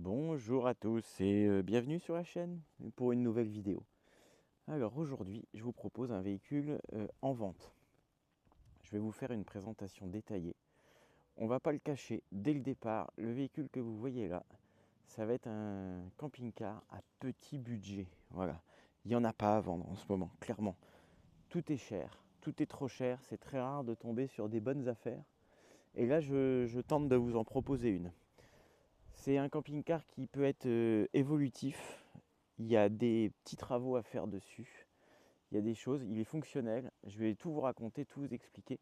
Bonjour à tous et bienvenue sur la chaîne pour une nouvelle vidéo. Alors aujourd'hui, je vous propose un véhicule en vente. Je vais vous faire une présentation détaillée. On va pas le cacher, dès le départ, le véhicule que vous voyez là, ça va être un camping-car à petit budget. Voilà, il n'y en a pas à vendre en ce moment, clairement. Tout est cher, tout est trop cher, c'est très rare de tomber sur des bonnes affaires. Et là, je tente de vous en proposer une. C'est un camping-car qui peut être évolutif. Il y a des petits travaux à faire dessus. Il y a des choses, il est fonctionnel. Je vais tout vous raconter, tout vous expliquer.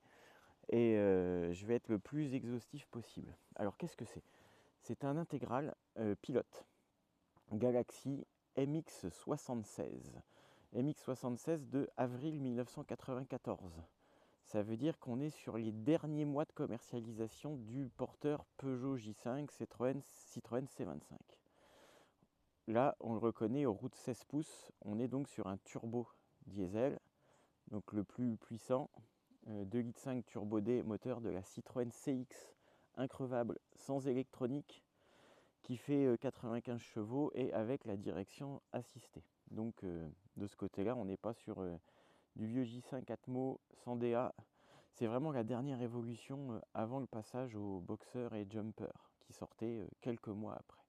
Et je vais être le plus exhaustif possible. Alors qu'est-ce que c'est? C'est un intégral pilote. Galaxy MX-76. MX-76 de avril 1994. Ça veut dire qu'on est sur les derniers mois de commercialisation du porteur Peugeot J5 Citroën C25. Là, on le reconnaît aux roues de 16 pouces. On est donc sur un turbo diesel, donc le plus puissant. 2,5 litres turbo D, moteur de la Citroën CX, increvable, sans électronique, qui fait 95 chevaux et avec la direction assistée. Donc de ce côté-là, on n'est pas sur du vieux J5 Atmo sans DA. C'est vraiment la dernière évolution avant le passage au boxer et jumper qui sortait quelques mois après.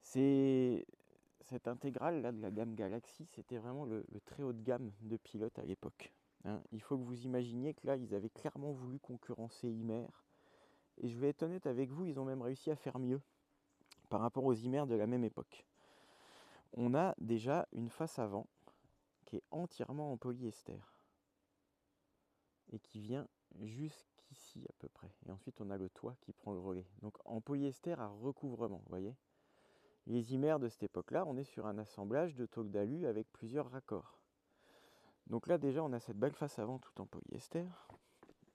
Cette intégrale là de la gamme Galaxy, c'était vraiment le très haut de gamme de pilote à l'époque. Hein. Il faut que vous imaginiez que là, ils avaient clairement voulu concurrencer Imer. Et je vais être honnête avec vous, ils ont même réussi à faire mieux par rapport aux Imer de la même époque. On a déjà une face avant qui est entièrement en polyester et qui vient jusqu'ici à peu près. Et ensuite, on a le toit qui prend le relais. Donc en polyester à recouvrement, vous voyez. Les Imer de cette époque-là, on est sur un assemblage de tôle d'alu avec plusieurs raccords. Donc là déjà, on a cette belle face avant tout en polyester.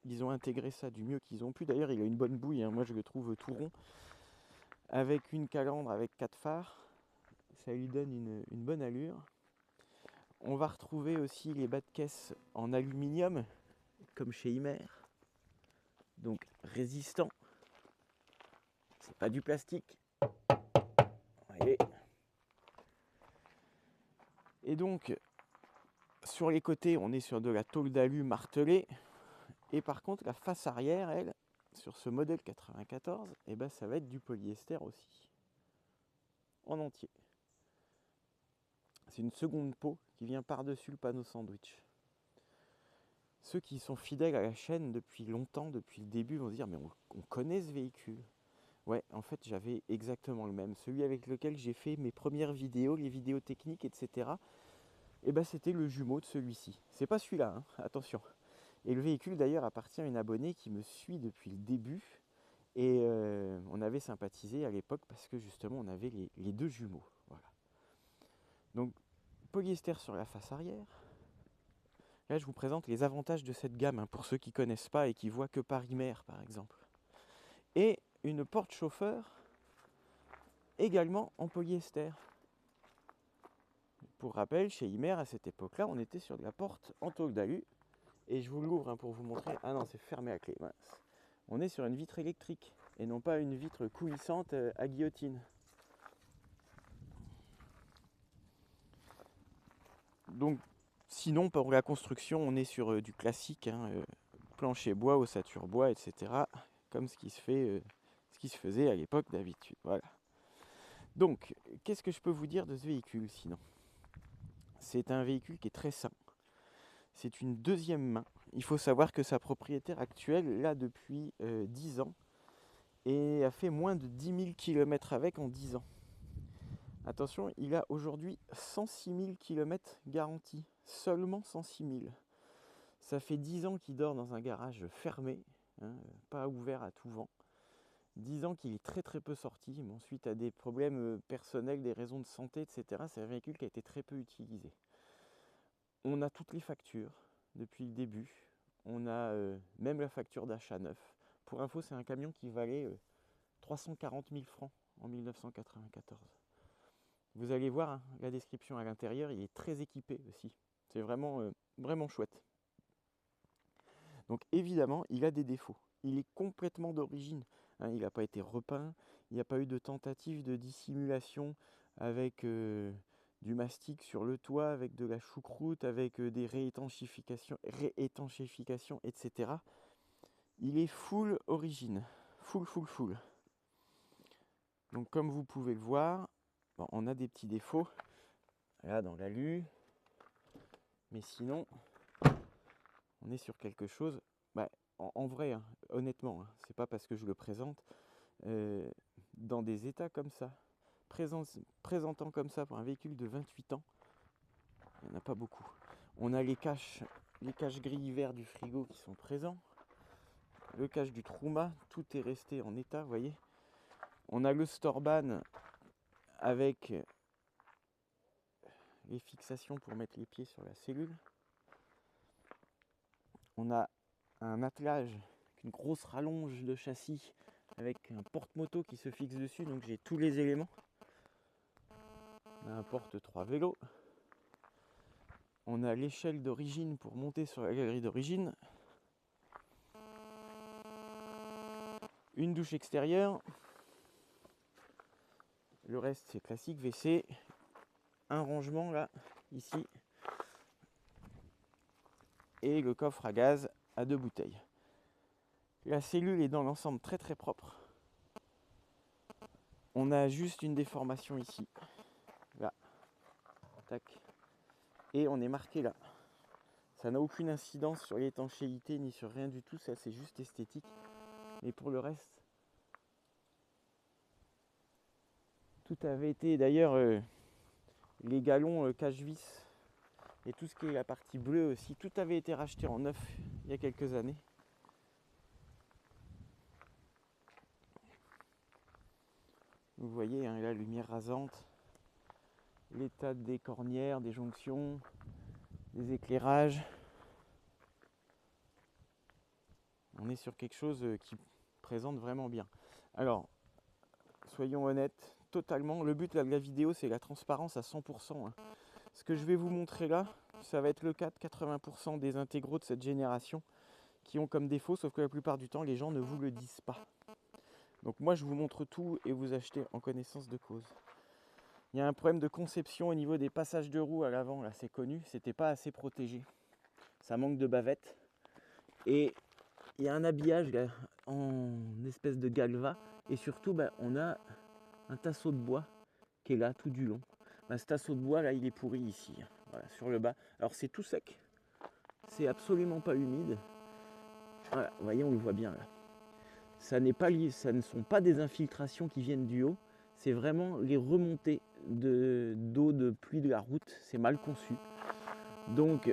Ils ont intégré ça du mieux qu'ils ont pu. D'ailleurs, il a une bonne bouille, hein. Moi je le trouve tout rond. Avec une calandre avec 4 phares, ça lui donne une bonne allure. On va retrouver aussi les bas de caisse en aluminium, comme chez Imer. Donc résistant. C'est pas du plastique. Voyez. Et donc, sur les côtés, on est sur de la tôle d'alu martelée. Et par contre, la face arrière, elle, sur ce modèle 94, eh ben, ça va être du polyester aussi. En entier. C'est une seconde peau qui vient par-dessus le panneau sandwich. Ceux qui sont fidèles à la chaîne depuis longtemps, depuis le début, vont se dire mais on connaît ce véhicule. Ouais, en fait j'avais exactement le même. Celui avec lequel j'ai fait mes premières vidéos, les vidéos techniques, etc. Et ben c'était le jumeau de celui-ci. C'est pas celui-là, hein, attention. Et le véhicule d'ailleurs appartient à une abonnée qui me suit depuis le début. Et on avait sympathisé à l'époque parce que justement on avait les deux jumeaux. Voilà. Donc polyester sur la face arrière. Là je vous présente les avantages de cette gamme, hein, pour ceux qui ne connaissent pas et qui voient que par Imer par exemple. Et une porte chauffeur également en polyester. Pour rappel, chez Imer à cette époque-là, on était sur de la porte en tôle d'alu. Et je vous l'ouvre, hein, pour vous montrer. Ah non, c'est fermé à clé, mince. On est sur une vitre électrique et non pas une vitre coulissante à guillotine. Donc, sinon, pour la construction, on est sur du classique, hein, plancher bois, ossature bois, etc. Comme ce qui se faisait à l'époque d'habitude. Voilà. Donc, qu'est-ce que je peux vous dire de ce véhicule sinon? C'est un véhicule qui est très sain. C'est une deuxième main. Il faut savoir que sa propriétaire actuelle l'a depuis 10 ans et a fait moins de 10 000 km avec en 10 ans. Attention, il a aujourd'hui 106 000 km garantis. Seulement 106 000. Ça fait 10 ans qu'il dort dans un garage fermé, hein, pas ouvert à tout vent. 10 ans qu'il est très très peu sorti, mais ensuite à des problèmes personnels, des raisons de santé, etc. C'est un véhicule qui a été très peu utilisé. On a toutes les factures depuis le début. On a même la facture d'achat neuf. Pour info, c'est un camion qui valait 340 000 francs en 1994. Vous allez voir, hein, la description à l'intérieur, il est très équipé aussi. C'est vraiment, vraiment chouette. Donc évidemment, il a des défauts. Il est complètement d'origine. Hein, il n'a pas été repeint, Il n'y a pas eu de tentative de dissimulation avec du mastic sur le toit, avec de la choucroute, avec des réétanchéifications, etc. Il est full origine, full. Donc comme vous pouvez le voir, bon, on a des petits défauts là dans l'alu, mais sinon on est sur quelque chose, en vrai, hein, honnêtement, hein, c'est pas parce que je le présente, dans des états comme ça, présentant comme ça pour un véhicule de 28 ans, il n'y en a pas beaucoup. On a les caches gris hiver du frigo qui sont présents, le cache du Truma, tout est resté en état, vous voyez. On a le Storban avec les fixations pour mettre les pieds sur la cellule. On a un attelage, une grosse rallonge de châssis avec un porte-moto qui se fixe dessus, donc j'ai tous les éléments. On a un porte-3 vélo. On a l'échelle d'origine pour monter sur la galerie d'origine. Une douche extérieure. Le reste c'est classique, WC. Un rangement là, ici. Et le coffre à gaz à 2 bouteilles. La cellule est dans l'ensemble très propre. On a juste une déformation ici. Là. Tac. Et on est marqué là. Ça n'a aucune incidence sur l'étanchéité ni sur rien du tout, ça c'est juste esthétique. Mais pour le reste, tout avait été, d'ailleurs, les galons cache-vis et tout ce qui est la partie bleue aussi, tout avait été racheté en neuf il y a quelques années. Vous voyez, hein, la lumière rasante, l'état des cornières, des jonctions, des éclairages. On est sur quelque chose qui présente vraiment bien. Alors, soyons honnêtes, totalement. Le but là, de la vidéo, c'est la transparence à 100%. Hein. Ce que je vais vous montrer là, ça va être le cas de 80% des intégraux de cette génération qui ont comme défaut, sauf que la plupart du temps, les gens ne vous le disent pas. Donc moi, je vous montre tout et vous achetez en connaissance de cause. Il y a un problème de conception au niveau des passages de roues à l'avant, là, c'est connu, c'était pas assez protégé. Ça manque de bavettes. Et il y a un habillage là, en espèce de galva. Et surtout, on a un tasseau de bois qui est là tout du long. Ce tasseau de bois là, il est pourri ici, voilà, sur le bas. Alors c'est tout sec, c'est absolument pas humide. Voilà, vous voyez, on le voit bien là. Ça ne sont pas des infiltrations qui viennent du haut, c'est vraiment les remontées d'eau de pluie de la route. C'est mal conçu. Donc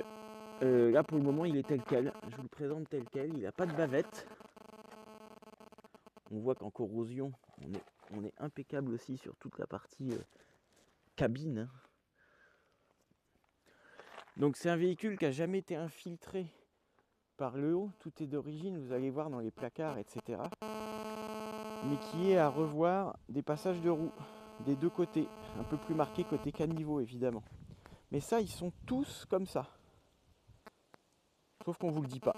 là pour le moment il est tel quel. Je vous le présente tel quel. Il n'a pas de bavette. On voit qu'en corrosion, on est impeccable aussi sur toute la partie cabine. Hein. Donc c'est un véhicule qui n'a jamais été infiltré par le haut. Tout est d'origine, vous allez voir dans les placards, etc. Mais qui est à revoir des passages de roues des deux côtés. Un peu plus marqués côté caniveau évidemment. Mais ça, ils sont tous comme ça. Sauf qu'on ne vous le dit pas.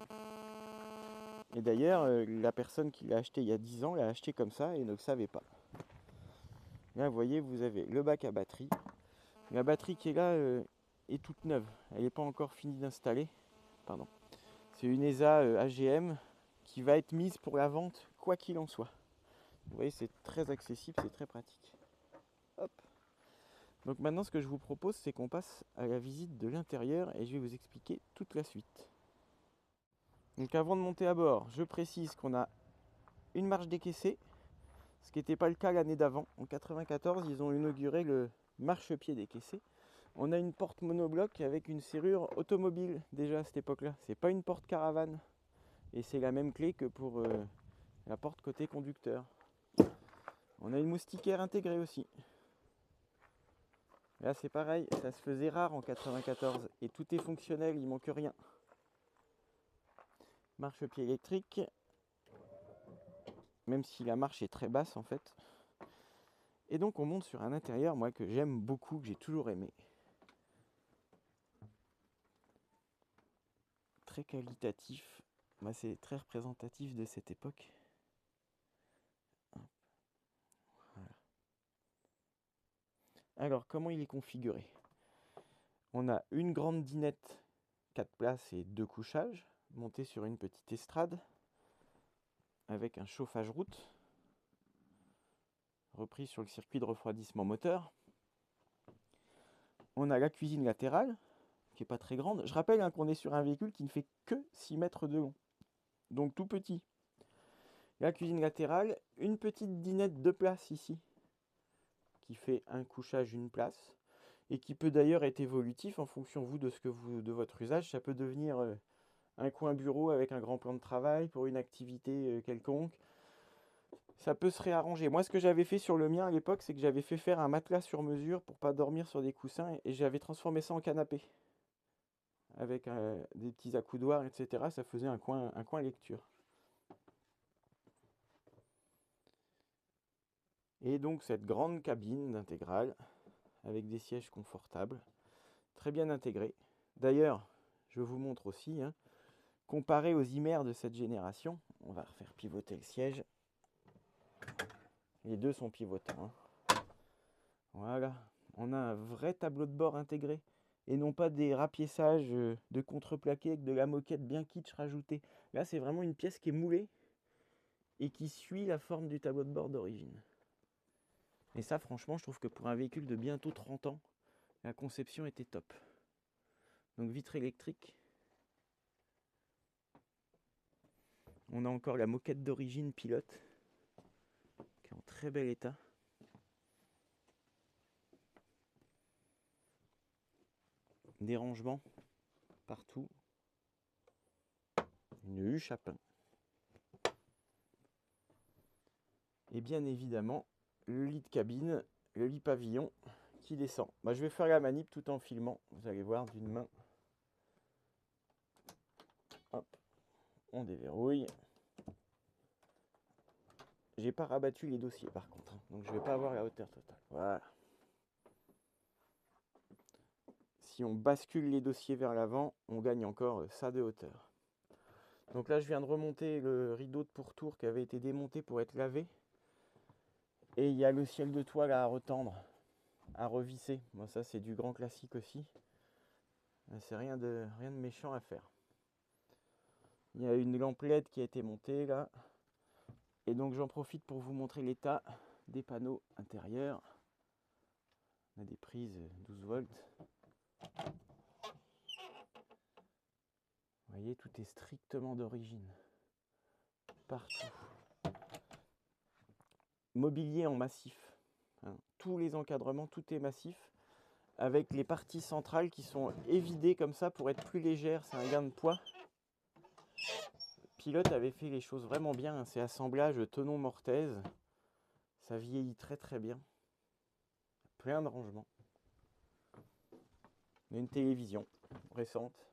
Et d'ailleurs, la personne qui l'a acheté il y a 10 ans l'a acheté comme ça et ne le savait pas. Là, vous voyez, vous avez le bac à batterie. La batterie qui est là est toute neuve. Elle n'est pas encore finie d'installer. Pardon. C'est une ESA AGM qui va être mise pour la vente, quoi qu'il en soit. Vous voyez, c'est très accessible, c'est très pratique. Hop. Donc maintenant, ce que je vous propose, c'est qu'on passe à la visite de l'intérieur et je vais vous expliquer toute la suite. Donc avant de monter à bord, je précise qu'on a une marche décaissée, ce qui n'était pas le cas l'année d'avant. En 94, ils ont inauguré le marchepied décaissé. On a une porte monobloc avec une serrure automobile déjà à cette époque-là. C'est pas une porte caravane. Et c'est la même clé que pour la porte côté conducteur. On a une moustiquaire intégrée aussi. Là c'est pareil, ça se faisait rare en 94 et tout est fonctionnel, il manque rien. Marchepied électrique, même si la marche est très basse en fait. Et donc on monte sur un intérieur, moi, que j'aime beaucoup, que j'ai toujours aimé. Très qualitatif, c'est très représentatif de cette époque. Alors, comment il est configuré? On a une grande dinette 4 places et 2 couchages, montée sur une petite estrade, avec un chauffage route, repris sur le circuit de refroidissement moteur. On a la cuisine latérale, qui n'est pas très grande. Je rappelle hein, qu'on est sur un véhicule qui ne fait que 6 mètres de long, donc tout petit. La cuisine latérale, une petite dinette 2 places ici, qui fait un couchage, une place, et qui peut d'ailleurs être évolutif en fonction de votre usage. Ça peut devenir un coin bureau avec un grand plan de travail pour une activité quelconque. Ça peut se réarranger. Moi, ce que j'avais fait sur le mien à l'époque, c'est que j'avais fait faire un matelas sur mesure pour pas dormir sur des coussins et j'avais transformé ça en canapé avec des petits accoudoirs, etc. Ça faisait un coin lecture. Et donc cette grande cabine d'intégrale avec des sièges confortables, très bien intégrés. D'ailleurs, je vous montre aussi, hein, comparé aux Imer de cette génération, on va refaire pivoter le siège. Les deux sont pivotants. Hein. Voilà, on a un vrai tableau de bord intégré et non pas des rapiessages de contreplaqué avec de la moquette bien kitsch rajoutée. Là, c'est vraiment une pièce qui est moulée et qui suit la forme du tableau de bord d'origine. Et ça, franchement, je trouve que pour un véhicule de bientôt 30 ans, la conception était top. Donc vitre électrique. On a encore la moquette d'origine pilote, qui est en très bel état. Des rangements partout. Une huche à pain. Et bien évidemment, le lit de cabine, le lit pavillon qui descend. Moi, je vais faire la manip tout en filmant. Vous allez voir d'une main. Hop, on déverrouille. J'ai pas rabattu les dossiers par contre, hein, donc je vais pas avoir la hauteur totale. Voilà. Si on bascule les dossiers vers l'avant, on gagne encore ça de hauteur. Donc là, je viens de remonter le rideau de pourtour qui avait été démonté pour être lavé. Et il y a le ciel de toile à retendre, à revisser. Moi, ça, c'est du grand classique aussi. C'est rien de méchant à faire. Il y a une lampe LED qui a été montée là. Et donc, j'en profite pour vous montrer l'état des panneaux intérieurs. On a des prises 12 volts. Vous voyez, tout est strictement d'origine. Partout. Mobilier en massif. Hein. Tous les encadrements, tout est massif. Avec les parties centrales qui sont évidées comme ça pour être plus légères. C'est un gain de poids. Pilote avait fait les choses vraiment bien. Hein. C'est assemblage Tenon Mortaise. Ça vieillit très très bien. Plein de rangements. Il y a une télévision récente.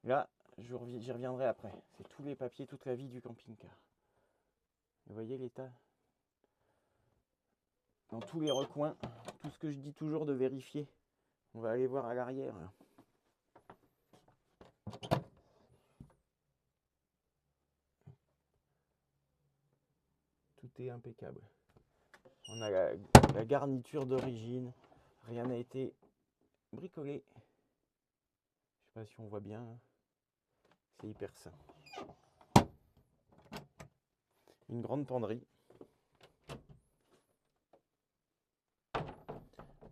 Là, j'y reviendrai après. C'est tous les papiers, toute la vie du camping-car. Vous voyez l'état? Dans tous les recoins, tout ce que je dis toujours de vérifier. On va aller voir à l'arrière. Tout est impeccable. On a la garniture d'origine. Rien n'a été bricolé. Je sais pas si on voit bien. C'est hyper sain. Une grande penderie.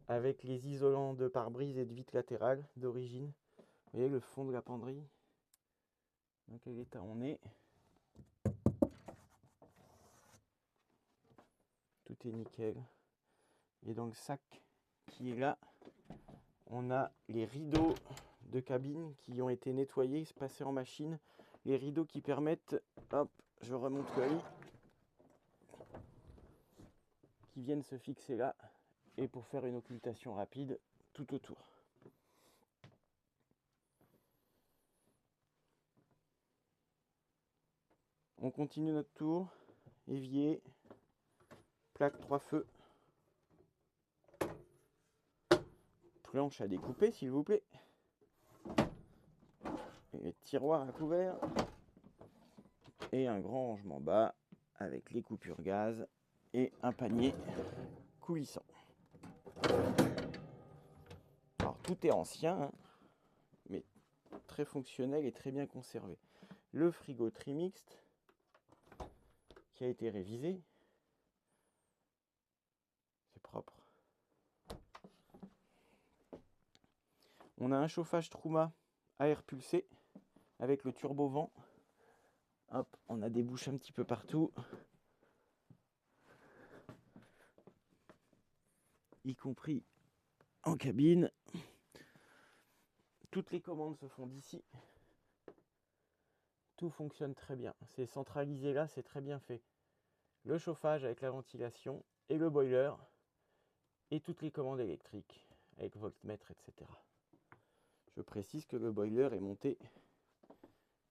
Avec les isolants de pare-brise et de vitre latérale d'origine. Vous voyez le fond de la penderie. Dans quel état on est. Tout est nickel. Et dans le sac qui est là, on a les rideaux de cabine qui ont été nettoyés, passés en machine. Les rideaux qui permettent, hop, je remonte le lit, qui viennent se fixer là. Et pour faire une occultation rapide tout autour. On continue notre tour. Évier, plaque 3 feux, planche à découper s'il vous plaît, et tiroir à couvert, et un grand rangement bas avec les coupures gaz et un panier coulissant. Alors tout est ancien, hein, mais très fonctionnel et très bien conservé. Le frigo Trimixed qui a été révisé. C'est propre. On a un chauffage Truma à air pulsé avec le turbo vent. Hop, on a des bouches un petit peu partout. Y compris en cabine. Toutes les commandes se font d'ici. Tout fonctionne très bien. C'est centralisé là, c'est très bien fait. Le chauffage avec la ventilation et le boiler et toutes les commandes électriques avec voltmètre, etc. Je précise que le boiler est monté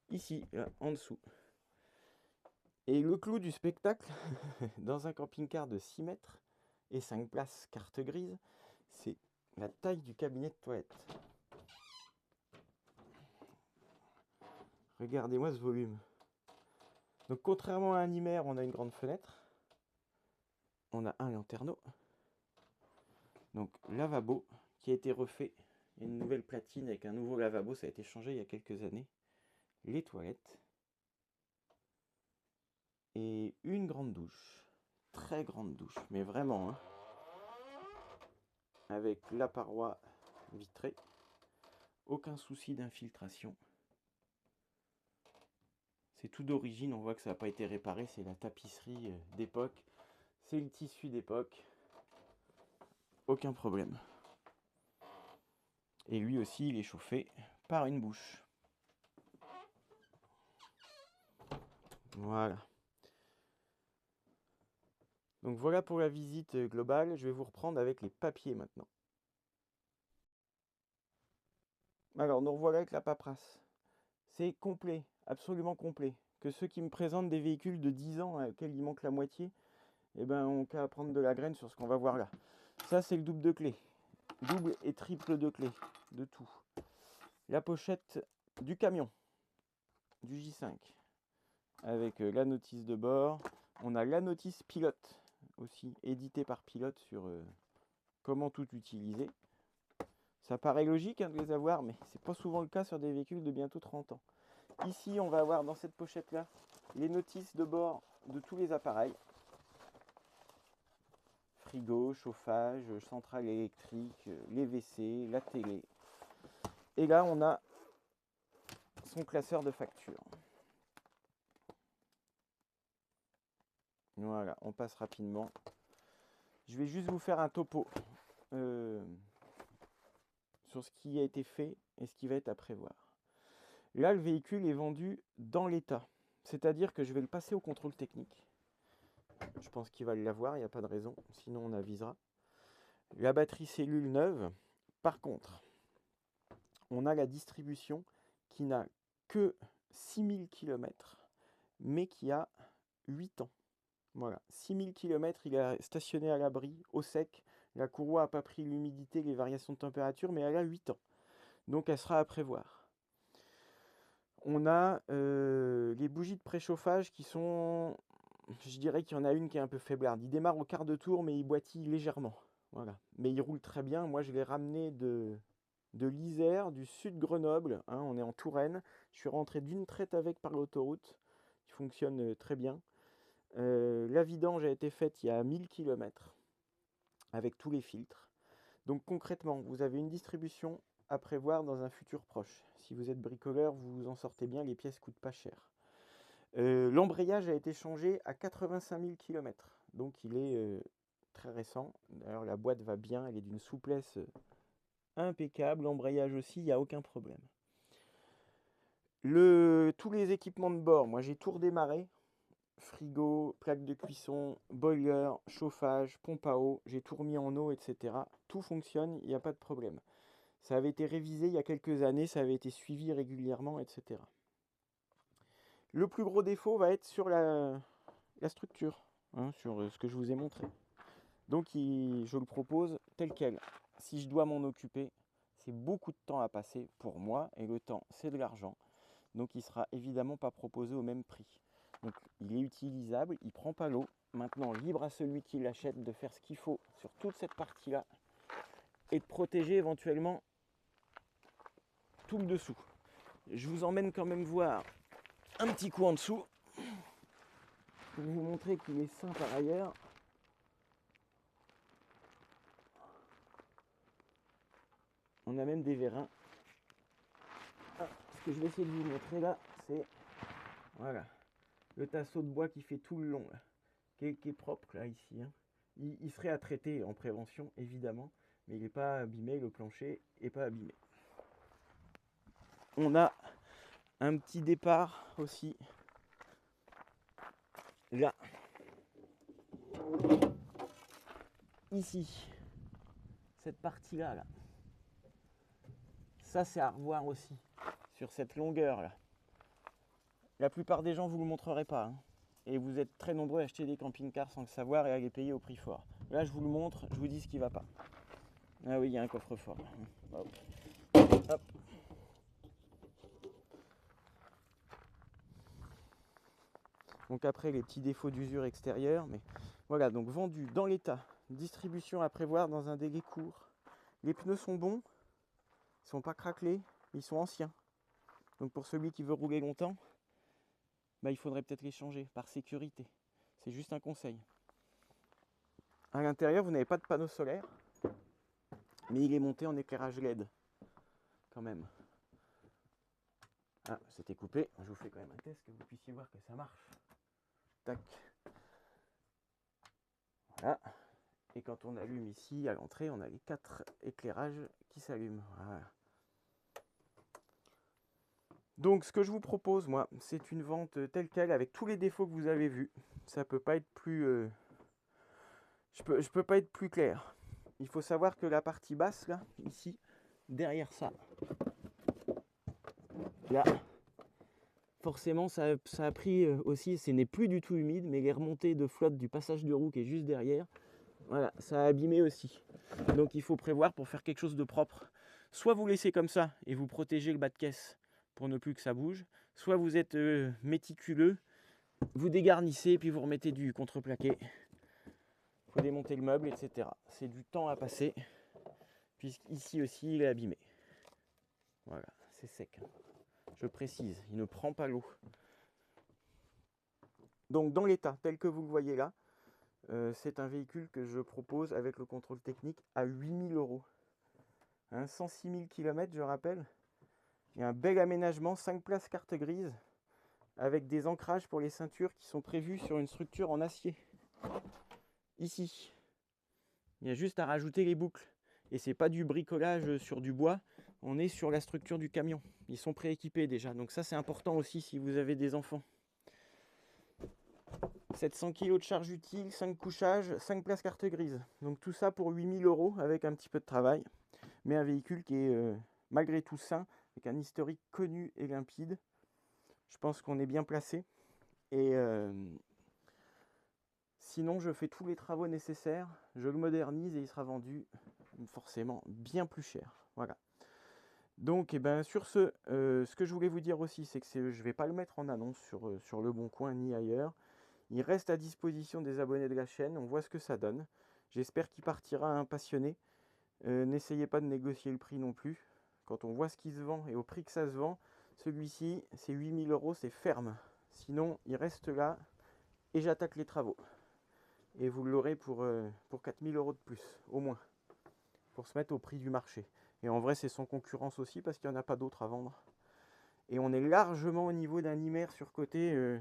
ici, là, en dessous. Et le clou du spectacle, dans un camping-car de 6 mètres et 5 places carte grise, c'est la taille du cabinet de toilette. Regardez-moi ce volume. Donc contrairement à un Imer, on a une grande fenêtre. On a un lanterneau. Donc lavabo qui a été refait. Il y a une nouvelle platine avec un nouveau lavabo, ça a été changé il y a quelques années. Les toilettes. Et une grande douche. Très grande douche, mais vraiment. Hein. Avec la paroi vitrée. Aucun souci d'infiltration. C'est tout d'origine, on voit que ça n'a pas été réparé, c'est la tapisserie d'époque. C'est le tissu d'époque. Aucun problème. Et lui aussi, il est chauffé par une bouche. Voilà. Donc voilà pour la visite globale. Je vais vous reprendre avec les papiers maintenant. Alors, nous revoilà avec la paperasse. C'est complet, absolument complet. Que ceux qui me présentent des véhicules de 10 ans auxquels il manque la moitié, eh ben, on qu'à prendre de la graine sur ce qu'on va voir là. Ça, c'est le double de clé. Double et triple de clé. De tout. La pochette du camion. Du J5. Avec la notice de bord. On a la notice pilote aussi, éditée par Pilote sur comment tout utiliser. Ça paraît logique hein, de les avoir, mais c'est pas souvent le cas sur des véhicules de bientôt 30 ans. Ici, on va avoir dans cette pochette-là les notices de bord de tous les appareils. Frigo, chauffage, centrale électrique, les WC, la télé. Et là, on a son classeur de factures. Voilà, on passe rapidement. Je vais juste vous faire un topo sur ce qui a été fait et ce qui va être à prévoir. Là, le véhicule est vendu dans l'état. C'est-à-dire que je vais le passer au contrôle technique. Je pense qu'il va l'avoir, il n'y a pas de raison. Sinon, on avisera. La batterie cellule neuve. Par contre, on a la distribution qui n'a que 6000 km, mais qui a 8 ans. Voilà, 6000 km, il est stationné à l'abri, au sec. La courroie n'a pas pris l'humidité, les variations de température, mais elle a 8 ans. Donc elle sera à prévoir. On a les bougies de préchauffage qui sont... Je dirais qu'il y en a une qui est un peu faiblarde. Il démarre au quart de tour, mais il boitille légèrement. Voilà. Mais il roule très bien. Moi, je l'ai ramené de l'Isère, du sud Grenoble. Hein, on est en Touraine. Je suis rentré d'une traite avec par l'autoroute. Qui fonctionne très bien. La vidange a été faite il y a 1000 km. Avec tous les filtres. Donc concrètement, vous avez une distribution à prévoir dans un futur proche. Si vous êtes bricoleur, vous vous en sortez bien. Les pièces coûtent pas cher. L'embrayage a été changé à 85 000 km. Donc il est très récent. D'ailleurs, la boîte va bien. Elle est d'une souplesse impeccable. L'embrayage aussi, il n'y a aucun problème. Tous les équipements de bord, moi j'ai tout redémarré. Frigo, plaque de cuisson, boiler, chauffage, pompe à eau. J'ai tout remis en eau, etc. Tout fonctionne, il n'y a pas de problème. Ça avait été révisé il y a quelques années. Ça avait été suivi régulièrement, etc. Le plus gros défaut va être sur la structure, hein, sur ce que je vous ai montré. Donc je le propose tel quel. Si je dois m'en occuper, c'est beaucoup de temps à passer pour moi, et le temps, c'est de l'argent. Donc il ne sera évidemment pas proposé au même prix. Donc il est utilisable, il prend pas l'eau. Maintenant, libre à celui qui l'achète de faire ce qu'il faut sur toute cette partie-là et de protéger éventuellement tout le dessous. Je vous emmène quand même voir un petit coup en dessous pour vous montrer qu'il est sain par ailleurs. On a même des vérins. Ce que je vais essayer de vous montrer là, c'est voilà, le tasseau de bois qui fait tout le long, là, qui est propre là ici. Hein. Il serait à traiter en prévention évidemment, mais il n'est pas abîmé, le plancher n'est pas abîmé. On a un petit départ aussi là, ici, cette partie là, ça c'est à revoir aussi sur cette longueur là. La plupart des gens vous le montreraient pas, hein. Et vous êtes très nombreux à acheter des camping-cars sans le savoir et à les payer au prix fort. Là je vous le montre, je vous dis ce qui va pas. Ah oui, il y a un coffre-fort. Hop. Hop. Donc après les petits défauts d'usure extérieure, mais voilà, donc vendu dans l'état, distribution à prévoir dans un délai court. Les pneus sont bons, ils sont pas craquelés, ils sont anciens. Donc pour celui qui veut rouler longtemps, bah, il faudrait peut-être les changer par sécurité. C'est juste un conseil. À l'intérieur, vous n'avez pas de panneau solaire, mais il est monté en éclairage LED quand même. Ah, c'était coupé. Je vous fais quand même un test que vous puissiez voir que ça marche. Tac. Voilà. Et quand on allume ici à l'entrée, on a les 4 éclairages qui s'allument. Voilà. Donc ce que je vous propose, moi, c'est une vente telle quelle avec tous les défauts que vous avez vus. Ça peut pas être plus... Je peux pas être plus clair. Il faut savoir que la partie basse, là, ici, derrière ça, là, forcément, ça a pris aussi, ce n'est plus du tout humide, mais les remontées de flotte du passage de roue qui est juste derrière, voilà, ça a abîmé aussi. Donc il faut prévoir pour faire quelque chose de propre. Soit vous laissez comme ça et vous protégez le bas de caisse pour ne plus que ça bouge, soit vous êtes méticuleux, vous dégarnissez et puis vous remettez du contreplaqué. Il faut démonter le meuble, etc. C'est du temps à passer, puisqu'ici aussi il est abîmé. Voilà, c'est sec. Je précise, il ne prend pas l'eau. Donc dans l'état tel que vous le voyez là, c'est un véhicule que je propose avec le contrôle technique à 8 000 €. Hein, 106 000 km, je rappelle. Il y a un bel aménagement, 5 places carte grise, avec des ancrages pour les ceintures qui sont prévus sur une structure en acier. Ici, il y a juste à rajouter les boucles. Et c'est pas du bricolage sur du bois, on est sur la structure du camion. Ils sont prééquipés déjà, donc ça c'est important aussi si vous avez des enfants. 700 kg de charge utile, 5 couchages, 5 places carte grise. Donc tout ça pour 8 000 € avec un petit peu de travail. Mais un véhicule qui est malgré tout sain, avec un historique connu et limpide. Je pense qu'on est bien placé. Et sinon, je fais tous les travaux nécessaires, je le modernise et il sera vendu forcément bien plus cher. Voilà. Donc, et ben, sur ce que je voulais vous dire aussi, c'est que je ne vais pas le mettre en annonce sur Le Bon Coin ni ailleurs. Il reste à disposition des abonnés de la chaîne, on voit ce que ça donne. J'espère qu'il partira un passionné. N'essayez pas de négocier le prix non plus. Quand on voit ce qui se vend et au prix que ça se vend, celui-ci, c'est 8 000 €, c'est ferme. Sinon, il reste là et j'attaque les travaux. Et vous l'aurez pour 4 000 € de plus, au moins, pour se mettre au prix du marché. Et en vrai, c'est sans concurrence aussi, parce qu'il n'y en a pas d'autres à vendre. Et on est largement au niveau d'un Imer sur côté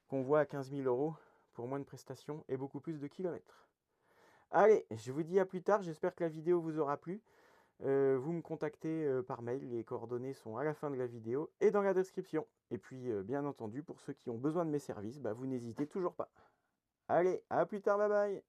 qu'on voit à 15 000 € pour moins de prestations et beaucoup plus de kilomètres. Allez, je vous dis à plus tard, j'espère que la vidéo vous aura plu. Vous me contactez par mail, les coordonnées sont à la fin de la vidéo et dans la description. Et puis, bien entendu, pour ceux qui ont besoin de mes services, vous n'hésitez toujours pas. Allez, à plus tard, bye bye!